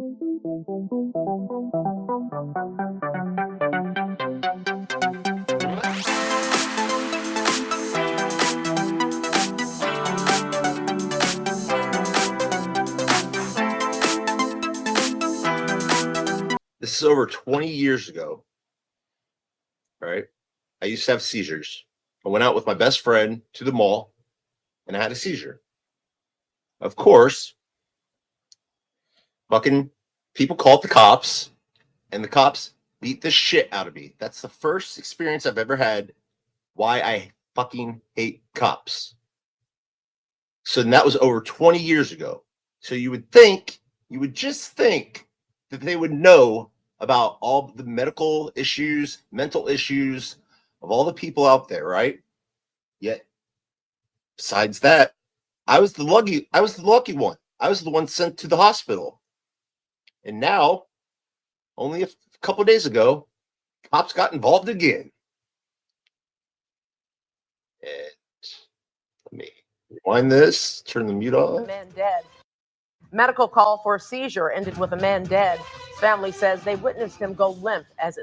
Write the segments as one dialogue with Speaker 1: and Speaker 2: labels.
Speaker 1: This is over 20 years ago. All right. I used to have seizures. I went out with my best friend to the mall and I had a seizure. Of course, fucking people called the cops and the cops beat the shit out of me. That's the first experience I've ever had why I fucking hate cops. So that was over 20 years ago. So you would just think that they would know about all the medical issues, mental issues of all the people out there, right? Yet, besides that, I was the lucky one. I was the one sent to the hospital. And now, only a couple of days ago, cops got involved again. And let me rewind this, turn the mute off.
Speaker 2: Man dead. Medical call for seizure ended with a man dead. His family says they witnessed him go limp as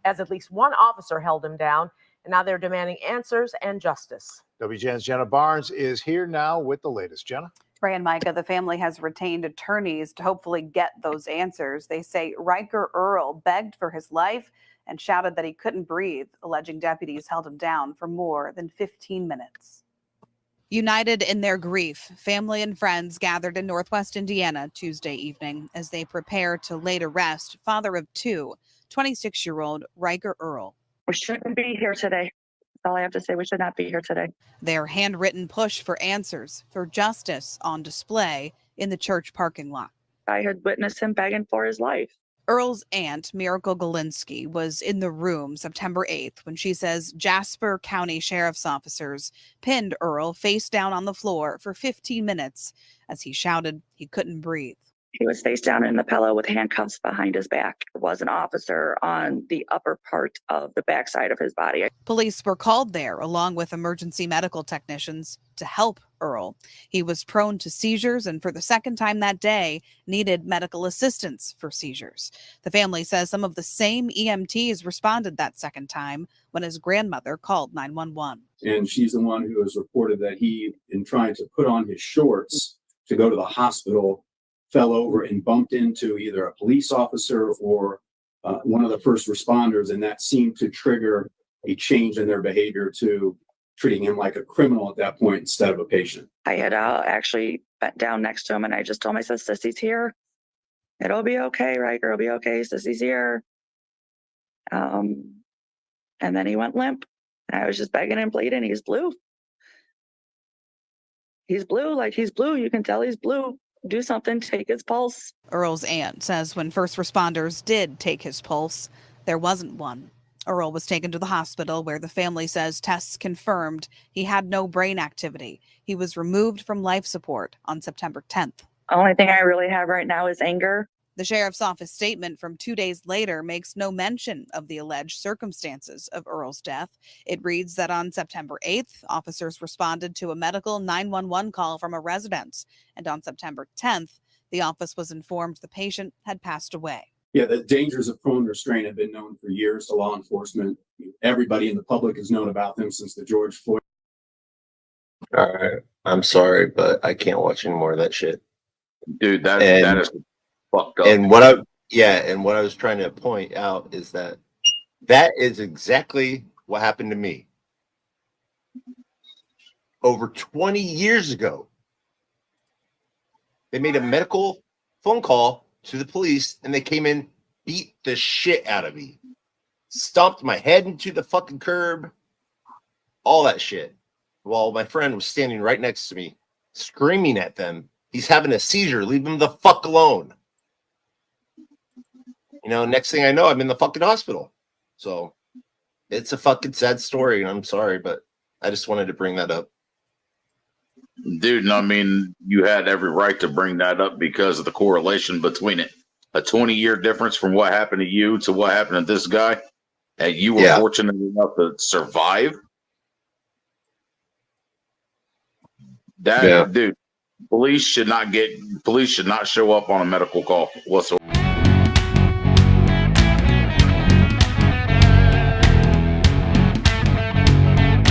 Speaker 2: at least one officer held him down, and now they're demanding answers and justice.
Speaker 3: WGN's Jenna Barnes is here now with the latest. Jenna?
Speaker 4: Ray and Micah, the family has retained attorneys to hopefully get those answers. They say Riker Earl begged for his life and shouted that he couldn't breathe, alleging deputies held him down for more than 15 minutes.
Speaker 5: United in their grief, family and friends gathered in Northwest Indiana Tuesday evening as they prepare to lay to rest father of two, 26-year-old Riker Earl.
Speaker 6: We shouldn't be here today. That's all I have to say. We should not be here today.
Speaker 5: Their handwritten push for answers, for justice on display in the church parking lot.
Speaker 6: I had witnessed him begging for his life.
Speaker 5: Earl's aunt, Miracle Galinsky, was in the room September 8th when she says Jasper County Sheriff's officers pinned Earl face down on the floor for 15 minutes as he shouted he couldn't breathe.
Speaker 6: He was face down in the pillow with handcuffs behind his back. There was an officer on the upper part of the backside of his body.
Speaker 5: Police were called there along with emergency medical technicians to help Earl. He was prone to seizures and for the second time that day needed medical assistance for seizures. The family says some of the same EMTs responded that second time when his grandmother called 911.
Speaker 7: And she's the one who has reported that he, in trying to put on his shorts to go to the hospital, fell over and bumped into either a police officer or one of the first responders, and that seemed to trigger a change in their behavior to treating him like a criminal at that point instead of a patient.
Speaker 6: I had actually bent down next to him and I just told myself, Sissy's here. It'll be okay, Riker. It'll be okay. Sissy's here. And then he went limp. And I was just begging and pleading. He's blue. He's blue. Like he's blue. You can tell he's blue. Do something, take his pulse.
Speaker 5: Earl's aunt says when first responders did take his pulse, there wasn't one. Earl was taken to the hospital where the family says tests confirmed he had no brain activity. He was removed from life support on September 10th.
Speaker 6: The only thing I really have right now is anger.
Speaker 5: The sheriff's office statement from 2 days later makes no mention of the alleged circumstances of Earl's death. It reads that on September 8th, officers responded to a medical 911 call from a residence. And on September 10th, the office was informed the patient had passed away.
Speaker 7: Yeah, the dangers of prone restraint have been known for years to law enforcement. Everybody in the public has known about them since the George Floyd.
Speaker 1: All right. I'm sorry, but I can't watch any more of that shit.
Speaker 8: Dude, that is fucked up.
Speaker 1: And what I was trying to point out is that is exactly what happened to me. Over 20 years ago, they made a medical phone call to the police and they came in, beat the shit out of me, stomped my head into the fucking curb, all that shit. While my friend was standing right next to me, screaming at them, he's having a seizure, leave him the fuck alone. You know, next thing I know, I'm in the fucking hospital. So it's a fucking sad story, and I'm sorry, but I just wanted to bring that up.
Speaker 8: Dude, I mean, you had every right to bring that up because of the correlation between it. A 20-year difference from what happened to you to what happened to this guy. And you were fortunate enough to survive. Dude, Police should not show up on a medical call whatsoever.